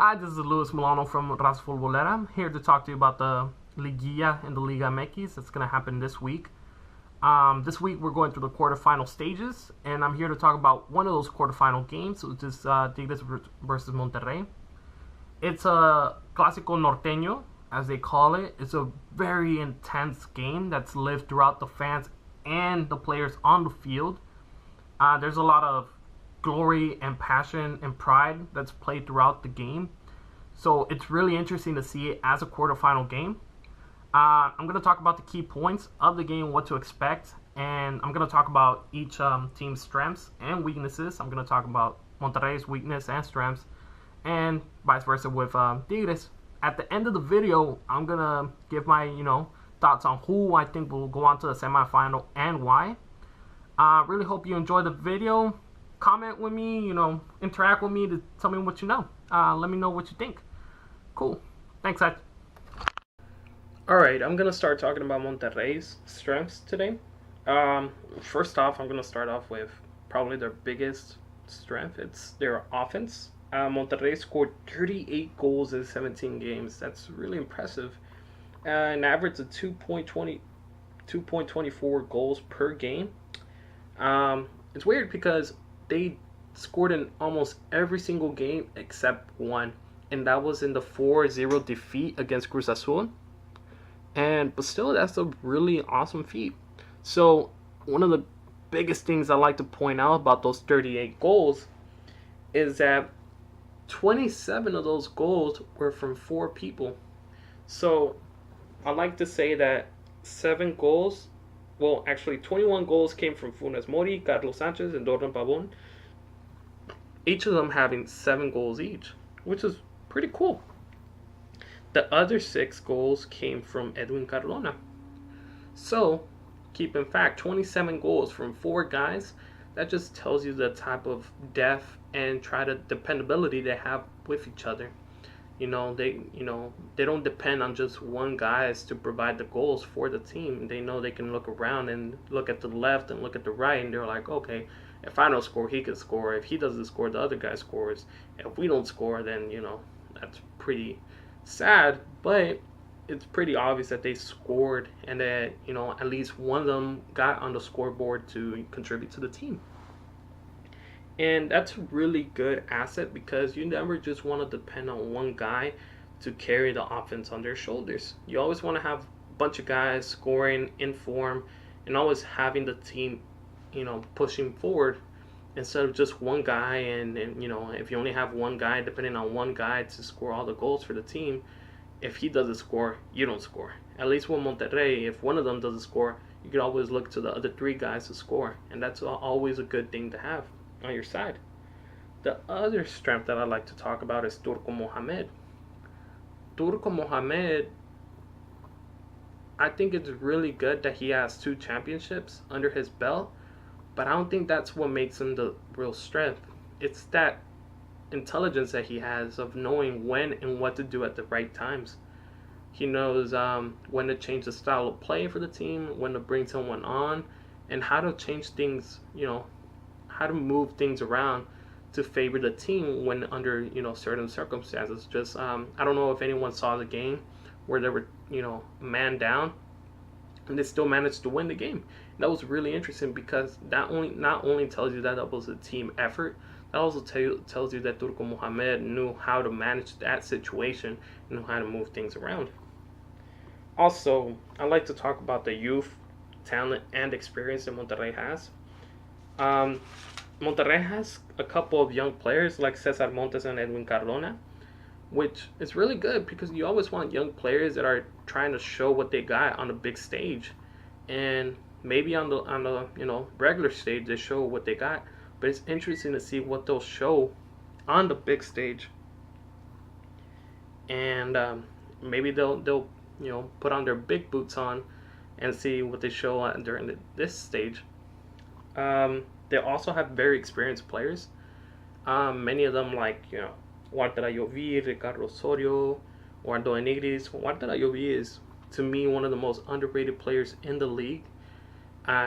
Hi, this is Luis Milano from Raza Futbolera. I'm here to talk to you about the Liguilla and the Liga Mx that's going to happen this week. This week we're going through the quarterfinal stages, and I'm here to talk about one of those quarterfinal games, which is Tigres versus Monterrey. It's a Clásico Norteño, as they call it. It's a very intense game that's lived throughout the fans and the players on the field. There's a lot of glory and passion and pride that's played throughout the game. So it's really interesting to see it as a quarterfinal game. I'm going to talk about the key points of the game, what to expect, and I'm going to talk about each team's strengths and weaknesses. I'm going to talk about Monterrey's weakness and strengths, and vice versa with Tigres. At the end of the video, I'm going to give my thoughts on who I think will go on to the semifinal and why. Really hope you enjoy the video. Comment with me, interact with me to tell me what you know. Let me know what you think. Cool. Thanks, guys. Alright, I'm going to start talking about Monterrey's strengths today. First off, I'm going to start off with probably their biggest strength. It's their offense. Monterrey scored 38 goals in 17 games. That's really impressive. An average of 2.24 goals per game. It's weird because they scored in almost every single game except one, and that was in the 4-0 defeat against Cruz Azul. But still, that's a really awesome feat. So one of the biggest things I like to point out about those 38 goals is that 27 of those goals were from 4 people. So I like to say that 7 goals, well, actually 21 goals came from Funes Mori, Carlos Sanchez, and Dorlan Pavon. Each of them having 7 goals each, which is pretty cool. The other 6 goals came from Edwin Cardona. So, keep in fact, 27 goals from 4 guys. That just tells you the type of depth and dependability they have with each other. They don't depend on just one guy to provide the goals for the team. They know they can look around and look at the left and look at the right, and they're like, okay, if I don't score, he can score. If he doesn't score, the other guy scores. If we don't score, then that's pretty sad. But it's pretty obvious that they scored and that at least one of them got on the scoreboard to contribute to the team. And that's a really good asset because you never just want to depend on one guy to carry the offense on their shoulders. You always want to have a bunch of guys scoring in form and always having the team, pushing forward instead of just one guy. And if you only have one guy, depending on one guy to score all the goals for the team, if he doesn't score, you don't score. At least with Monterrey, if one of them doesn't score, you can always look to the other 3 guys to score. And that's always a good thing to have on your side. The other strength that I like to talk about is Turco Mohamed. Turco Mohamed, I think it's really good that he has 2 championships under his belt, but I don't think that's what makes him the real strength. It's that intelligence that he has of knowing when and what to do at the right times. He knows when to change the style of play for the team, when to bring someone on, and how to change things, how to move things around to favor the team when under certain circumstances. Just I don't know if anyone saw the game where they were man down and they still managed to win the game. That was really interesting because that not only tells you that was a team effort, that also tells you that Turco Mohamed knew how to manage that situation and knew how to move things around. Also, I like to talk about the youth talent and experience that Monterrey has. Monterrey has a couple of young players like Cesar Montes and Edwin Cardona, which is really good because you always want young players that are trying to show what they got on the big stage, and maybe on the regular stage they show what they got, but it's interesting to see what they'll show on the big stage, and maybe they'll put on their big boots on and see what they show during this stage. They also have very experienced players. Many of them, like Walter Ayoví, Ricardo Osorio, Eduardo Enigris. Walter Ayoví is, to me, one of the most underrated players in the league.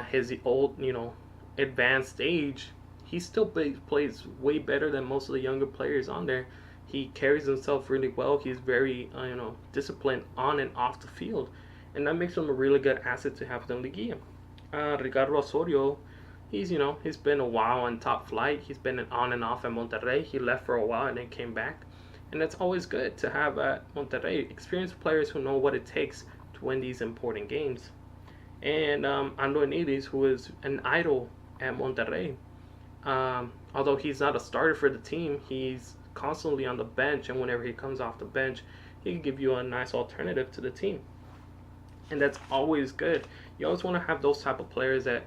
His old, advanced age, he still plays way better than most of the younger players on there. He carries himself really well. He's very, disciplined on and off the field, and that makes him a really good asset to have in the Liga. Ricardo Osorio, he's been a while on top flight. He's been on and off at Monterrey. He left for a while and then came back, and it's always good to have at Monterrey experienced players who know what it takes to win these important games. And Ando Enides, who is an idol at Monterrey. Although he's not a starter for the team, he's constantly on the bench, and whenever he comes off the bench, he can give you a nice alternative to the team. And that's always good. You always want to have those type of players that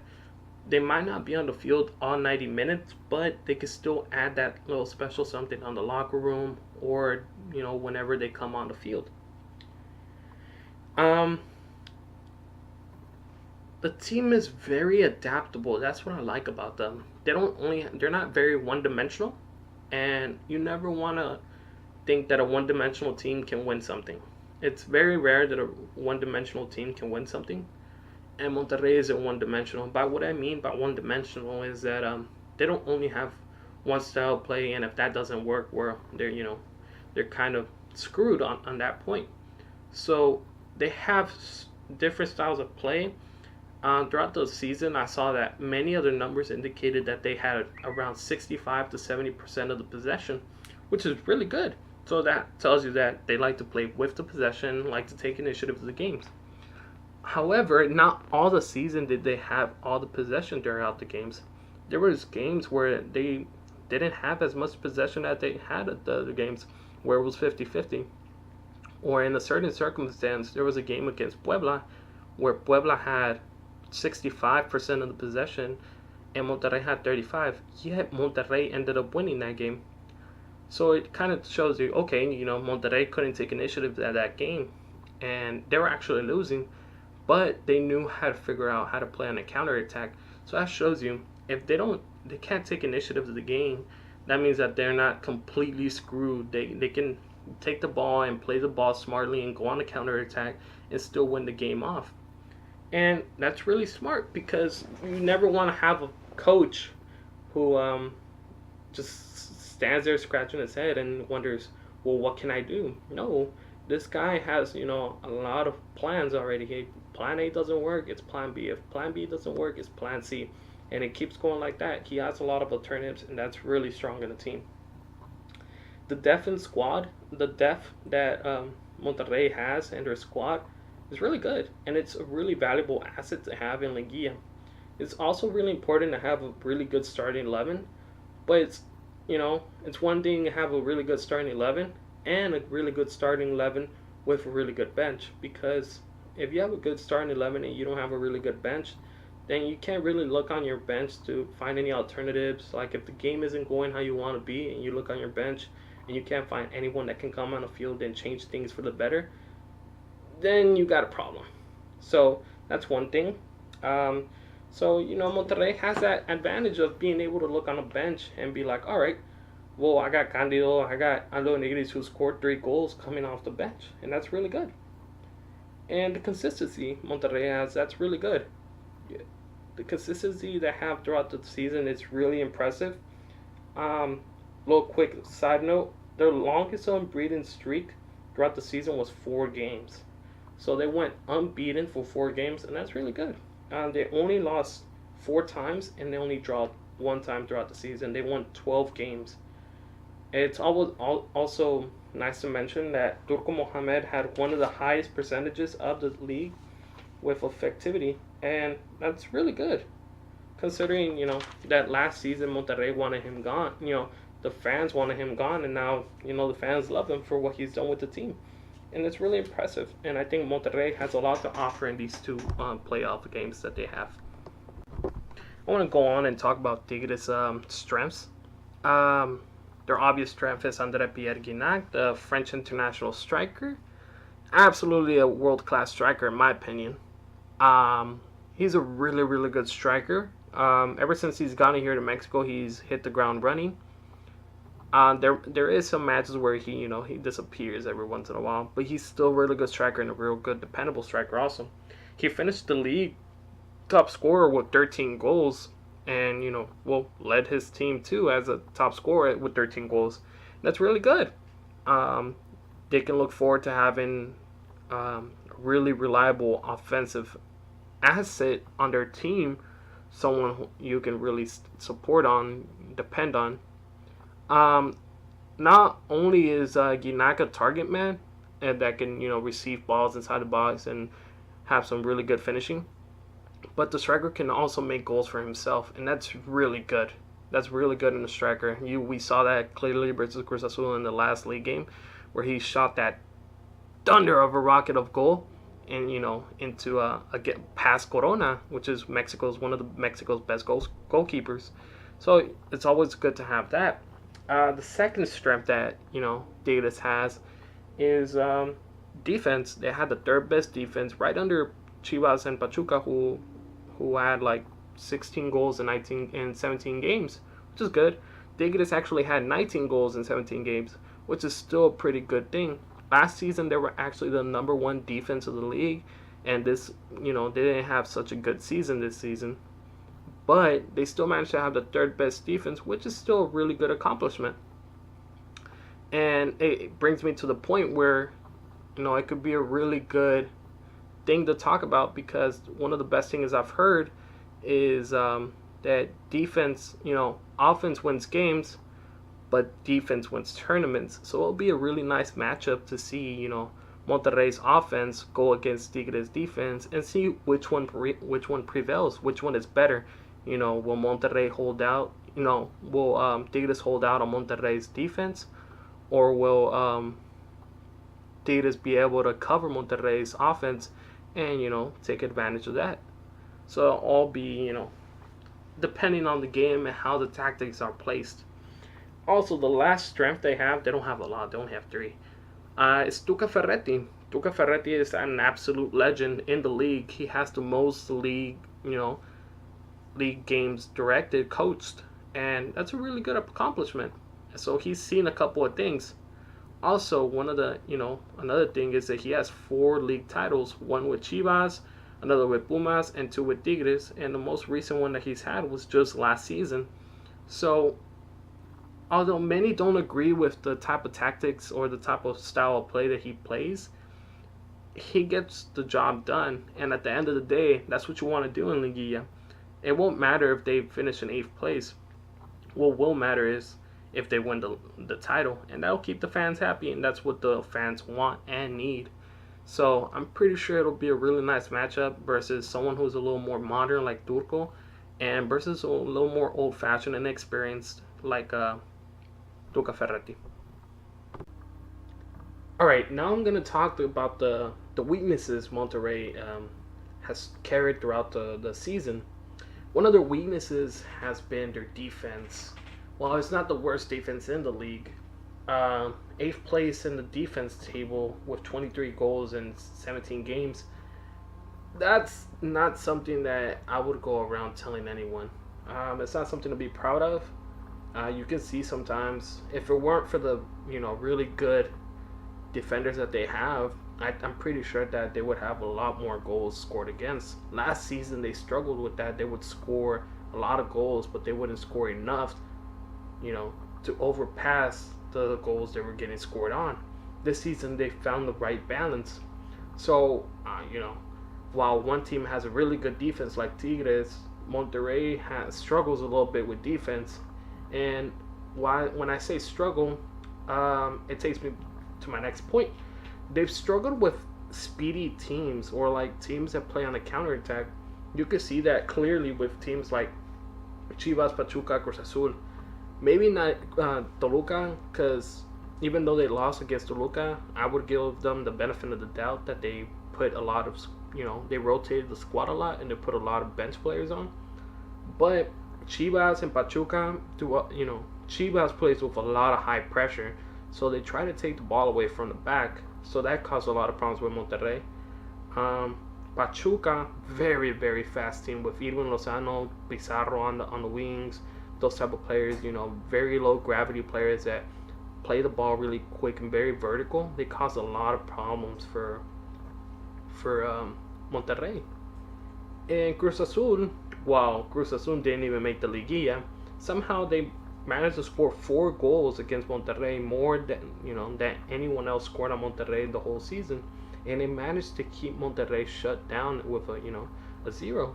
they might not be on the field all 90 minutes, but they can still add that little special something on the locker room or, whenever they come on the field. The team is very adaptable. That's what I like about them. They're not very one-dimensional, and you never want to think that a one-dimensional team can win something. It's very rare that a one-dimensional team can win something, and Monterrey isn't one-dimensional. By what I mean by one-dimensional is that they don't only have one style of play, and if that doesn't work, they're kind of screwed on that point. So they have different styles of play. Throughout the season, I saw that many of their numbers indicated that they had around 65 to 70% of the possession, which is really good. So that tells you that they like to play with the possession, like to take initiative of the games. However, not all the season did they have all the possession throughout the games. There was games where they didn't have as much possession as they had at the other games, where it was 50-50. Or in a certain circumstance, there was a game against Puebla where Puebla had 65% of the possession and Monterrey had 35%, yet Monterrey ended up winning that game. So it kind of shows you, okay, Monterrey couldn't take initiative at that game and they were actually losing, but they knew how to figure out how to play on a counterattack. So that shows you, if they can't take initiative of the game, that means that they're not completely screwed. They can take the ball and play the ball smartly and go on a counterattack and still win the game off. And that's really smart, because you never want to have a coach who just stands there scratching his head and wonders, well, what can I do? No, this guy has, a lot of plans already. Plan A doesn't work, it's plan B. If plan B doesn't work, it's plan C. And it keeps going like that. He has a lot of alternatives, and that's really strong in the team. The depth in squad, the depth that Monterrey has in their squad is really good, and it's a really valuable asset to have in Liguilla. It's also really important to have a really good starting 11, but it's one thing to have a really good starting 11 and a really good starting 11 with a really good bench, because if you have a good starting 11 and you don't have a really good bench, then you can't really look on your bench to find any alternatives. Like if the game isn't going how you want to be and you look on your bench and you can't find anyone that can come on the field and change things for the better, then you got a problem. So that's one thing. Monterrey has that advantage of being able to look on a bench and be like, all right, well, I got Candido, I got Ando Enides, who scored 3 goals coming off the bench, and that's really good. And the consistency Monterrey has, that's really good. The consistency they have throughout the season is really impressive. Little quick side note, their longest unbeaten streak throughout the season was 4 games. So they went unbeaten for 4 games, and that's really good. They only lost 4 times, and they only draw 1 time throughout the season. They won 12 games. It's also nice to mention that Turco Mohamed had one of the highest percentages of the league with effectivity, and that's really good, considering that last season Monterrey wanted him gone. The fans wanted him gone, and now the fans love him for what he's done with the team. And it's really impressive. And I think Monterrey has a lot to offer in these 2 playoff games that they have. I want to go on and talk about Tigres' strengths. Their obvious strength is André Pierre Guignac, the French international striker. Absolutely a world-class striker, in my opinion. He's a really, really good striker. Ever since he's gone here to Mexico, he's hit the ground running. There is some matches where he disappears every once in a while, but he's still a really good striker and a real good dependable striker also. He finished the league top scorer with 13 goals and led his team too as a top scorer with 13 goals. That's really good. um, they can look forward to having really reliable offensive asset on their team, someone who you can really support on, depend on. Um, Not only is Ginac a target man and that can receive balls inside the box and have some really good finishing, but the striker can also make goals for himself, and that's really good. That's really good in the striker. We saw that clearly versus Cruz Azul in the last league game, where he shot that thunder of a rocket of goal, and into a get past Corona, which is Mexico's one of the Mexico's best goalkeepers. So it's always good to have that. The second strength that Tigres has is defense. They had the third best defense, right under Chivas and Pachuca, who had like 16 goals in 17 games, which is good. Tigres actually had 19 goals in 17 games, which is still a pretty good thing. Last season, they were actually the number one defense of the league, and they didn't have such a good season this season. But they still managed to have the third best defense, which is still a really good accomplishment. And it brings me to the point where, it could be a really good thing to talk about, because one of the best things I've heard is that defense, offense wins games, but defense wins tournaments. So it'll be a really nice matchup to see, Monterrey's offense go against Tigres' defense and see which one prevails, which one is better. Will Monterrey hold out? Will Tigres hold out on Monterrey's defense, or will Tigres be able to cover Monterrey's offense and take advantage of that? So it'll all be depending on the game and how the tactics are placed. Also, the last strength they don't have a lot. They only have three. It's Tuca Ferretti. Tuca Ferretti is an absolute legend in the league. He has the most league games directed, coached, and that's a really good accomplishment. So he's seen a couple of things. Also, one of the another thing is that he has 4 league titles: one with Chivas, another with Pumas, and 2 with Tigres. And the most recent one that he's had was just last season. So, although many don't agree with the type of tactics or the type of style of play that he plays, he gets the job done. And at the end of the day, that's what you want to do in Liguilla. It won't matter if they finish in 8th place. What will matter is if they win the title, and that'll keep the fans happy, and that's what the fans want and need. So I'm pretty sure it'll be a really nice matchup versus someone who's a little more modern like Turco, and versus a little more old-fashioned and experienced like Tuca Ferretti. All right, now I'm gonna talk about the weaknesses Monterrey has carried throughout the season. One of their weaknesses has been their defense. While it's not the worst defense in the league, 8th place in the defense table with 23 goals in 17 games, that's not something that I would go around telling anyone. It's not something to be proud of. You can see sometimes, if it weren't for the really good defenders that they have, I'm pretty sure that they would have a lot more goals scored against. Last season they struggled with that. They would score a lot of goals, but they wouldn't score enough to overpass the goals they were getting scored on. This season they found the right balance. So while one team has a really good defense like Tigres, Monterrey struggles a little bit with defense. And when I say struggle, it takes me to my next point. They've struggled with speedy teams, or like teams that play on the counterattack. You can see that clearly with teams like Chivas, Pachuca, Cruz Azul. Maybe not Toluca, because even though they lost against Toluca, I would give them the benefit of the doubt that they put a lot of, they rotated the squad a lot and they put a lot of bench players on. But Chivas and Pachuca, Chivas plays with a lot of high pressure, so they try to take the ball away from the back. So that caused a lot of problems with Monterrey. Pachuca, very, very fast team with Edwin Lozano, Pizarro on the wings. Those type of players, very low gravity players that play the ball really quick and very vertical. They cause a lot of problems for Monterrey. And Cruz Azul, while Cruz Azul didn't even make the Liguilla, somehow they managed to score 4 goals against Monterrey, more than than anyone else scored on Monterrey the whole season, and they managed to keep Monterrey shut down with a 0.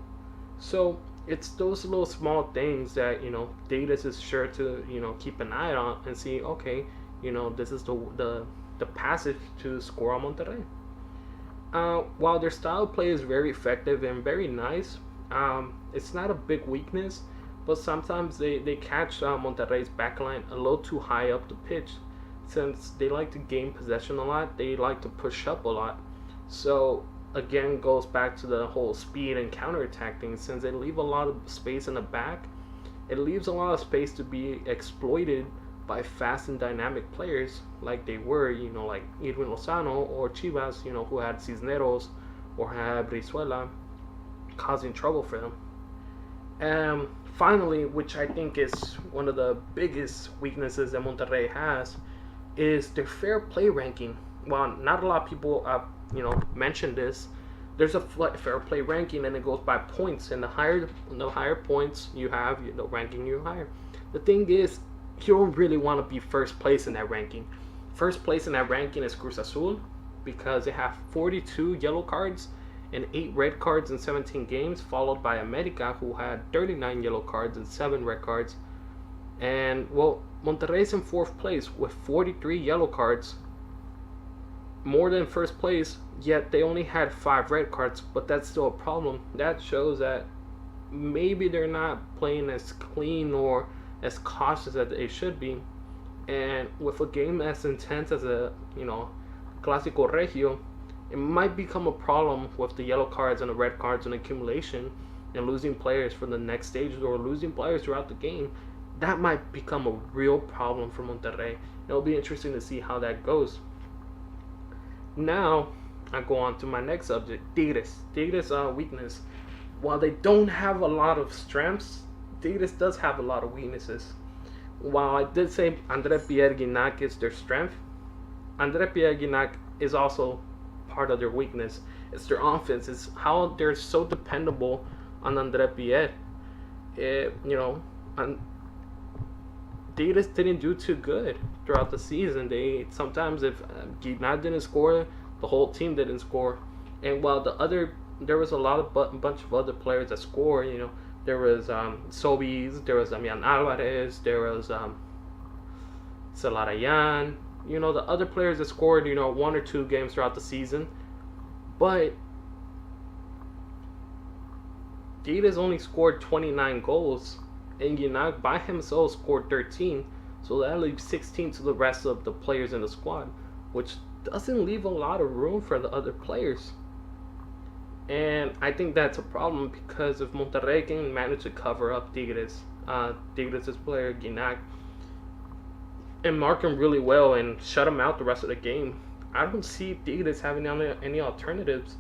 So it's those little small things that Davis is sure to keep an eye on and see. Okay, this is the passage to score on Monterrey. While their style of play is very effective and very nice, it's not a big weakness. But sometimes they catch Monterrey's backline a little too high up the pitch. Since they like to gain possession a lot, they like to push up a lot. So again, goes back to the whole speed and counterattack thing. Since they leave a lot of space in the back, it leaves a lot of space to be exploited by fast and dynamic players like they were, like Edwin Lozano or Chivas, who had Cisneros or had Brizuela, causing trouble for them. And finally, which I think is one of the biggest weaknesses that Monterrey has, is their fair play ranking. While not a lot of people have, mentioned this, there's a fair play ranking and it goes by points. And the higher points you have, the ranking you higher. The thing is, you don't really want to be first place in that ranking. First place in that ranking is Cruz Azul because they have 42 yellow cards and 8 red cards in 17 games, followed by America, who had 39 yellow cards and 7 red cards. And, well, Monterrey's in 4th place with 43 yellow cards, more than first place, yet they only had 5 red cards, but that's still a problem. That shows that maybe they're not playing as clean or as cautious as they should be. And with a game as intense as a, Clásico Regio, it might become a problem with the yellow cards and the red cards and accumulation and losing players for the next stages or losing players throughout the game. That might become a real problem for Monterrey. It'll be interesting to see how that goes. Now, I go on to my next subject, Tigres. Tigres' weakness. While they don't have a lot of strengths, Tigres does have a lot of weaknesses. While I did say André Pierre Guignac is their strength, André Pierre Guignac is also part of their weakness. It's their offense. It's how they're so dependable on André Pierre. And Tigres didn't do too good throughout the season. They sometimes, if Guignac didn't score, the whole team didn't score. And while there was a lot of bunch of other players that scored. There was Sobis, there was Damian Alvarez, there was Celarayan. The other players that scored, 1 or 2 games throughout the season. But Tigres only scored 29 goals, and Guignac by himself scored 13. So that leaves 16 to the rest of the players in the squad, which doesn't leave a lot of room for the other players. And I think that's a problem because if Monterrey can manage to cover up Tigres' player Guignac, and mark him really well and shut him out the rest of the game, I don't see Tigres having any alternatives.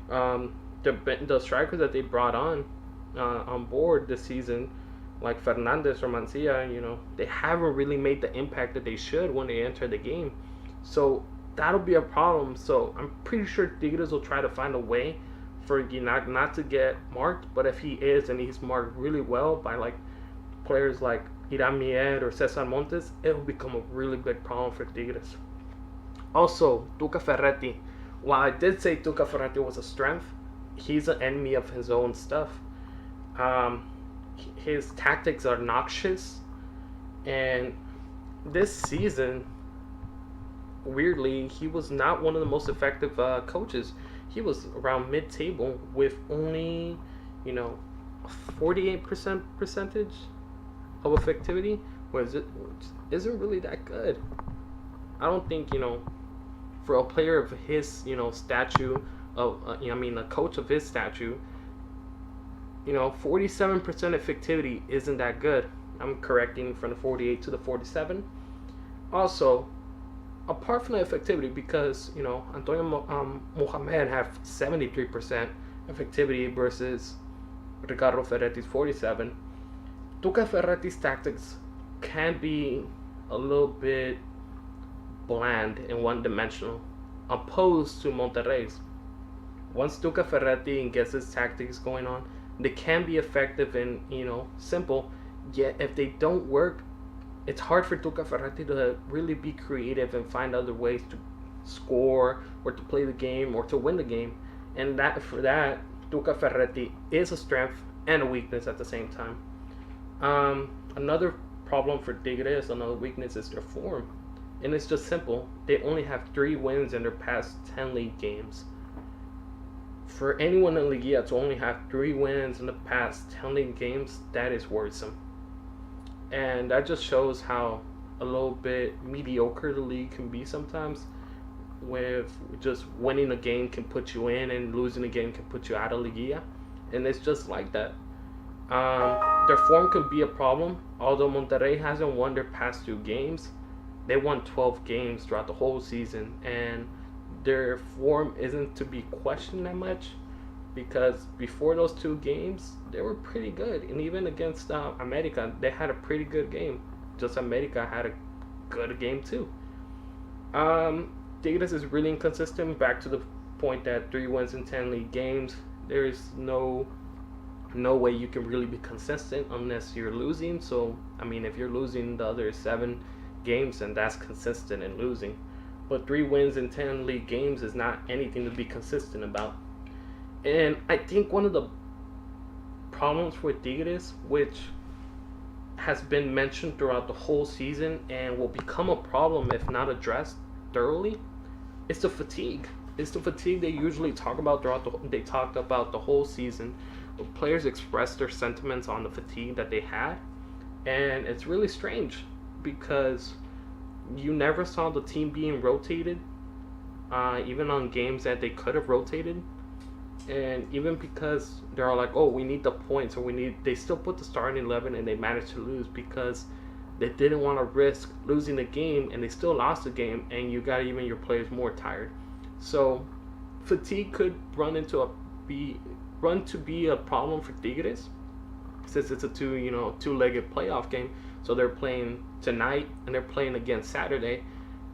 The strikers that they brought on board this season, like Fernandez or Mancia, they haven't really made the impact that they should when they enter the game. So that'll be a problem. So I'm pretty sure Tigres will try to find a way for Guignac not to get marked, but if he is and he's marked really well by like players like Iramier or Cesar Montes, it will become a really big problem for Tigres. Also, Tuca Ferretti. While I did say Tuca Ferretti was a strength, he's an enemy of his own stuff. His tactics are noxious, and this season, weirdly, he was not one of the most effective coaches. He was around mid-table with only, 48% percentage of effectivity, which isn't really that good. I don't think, for a player of his, stature, a coach of his stature, 47% effectivity isn't that good. I'm correcting from the 48 to the 47. Also, apart from the effectivity, because Antonio Mohamed had 73% effectivity versus Ricardo Ferretti's 47. Tuca Ferretti's tactics can be a little bit bland and one-dimensional, opposed to Monterrey's. Once Tuca Ferretti gets his tactics going on, they can be effective and simple. Yet if they don't work, it's hard for Tuca Ferretti to really be creative and find other ways to score or to play the game or to win the game. And that for that, Tuca Ferretti is a strength and a weakness at the same time. Another problem for Tigres, another weakness is their form. And it's just simple. They only have 3 wins in their past 10 league games. For anyone in Liga to only have 3 wins in the past 10 league games, that is worrisome. And that just shows how a little bit mediocre the league can be sometimes. With just winning a game can put you in, and losing a game can put you out of Liga. And it's just like that. Their form could be a problem. Although Monterrey hasn't won their past 2 games, they won 12 games throughout the whole season, and their form isn't to be questioned that much, because before those 2 games they were pretty good, and even against America they had a pretty good game. Just America had a good game too. Tigres is really inconsistent. Back to the point that 3 wins in 10 league games, there is no way you can really be consistent unless you're losing. So I mean, if you're losing the other 7 games, then that's consistent in losing. But 3 wins in 10 league games is not anything to be consistent about. And I think one of the problems with Tigres, which has been mentioned throughout the whole season and will become a problem if not addressed thoroughly, is the fatigue. It's the fatigue they usually talk about they talked about the whole season. Players expressed their sentiments on the fatigue that they had, and it's really strange because you never saw the team being rotated, even on games that they could have rotated. And even because they're like, oh, we need the points, or they still put the starting 11, and they managed to lose because they didn't want to risk losing the game, and they still lost the game, and you got even your players more tired. So fatigue could run to be a problem for Tigres, since it's a two-legged playoff game. So they're playing tonight and they're playing again Saturday.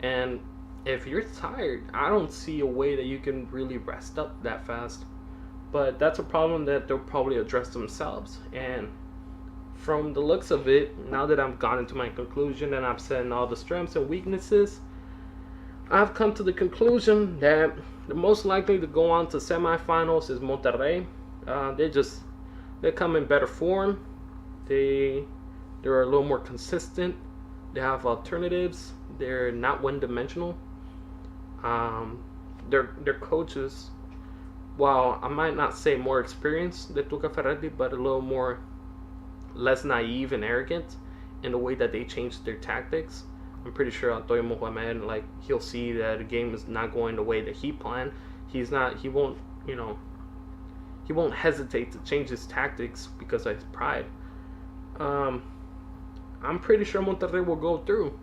And if you're tired, I don't see a way that you can really rest up that fast. But that's a problem that they'll probably address themselves. And from the looks of it, now that I've gone into my conclusion and I've said all the strengths and weaknesses, I've come to the conclusion that the most likely to go on to semifinals is Monterrey. They come in better form. They're a little more consistent. They have alternatives. They're not one-dimensional. Their coaches, while I might not say more experienced than Tuca Ferretti, but a little more less naive and arrogant in the way that they change their tactics. I'm pretty sure Antonio Mohamed, he'll see that the game is not going the way that he planned. He won't hesitate to change his tactics because of his pride. I'm pretty sure Monterrey will go through.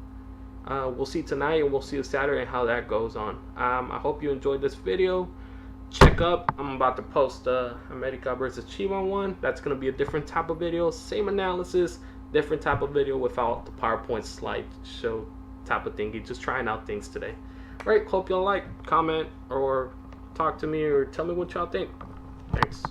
We'll see tonight, and we'll see Saturday how that goes on. I hope you enjoyed this video. Check up. I'm about to post the America versus Chivas one. That's going to be a different type of video. Same analysis, different type of video without the PowerPoint slideshow type of thingy. Just trying out things today. Alright, hope y'all like, comment, or talk to me, or tell me what y'all think. Thanks.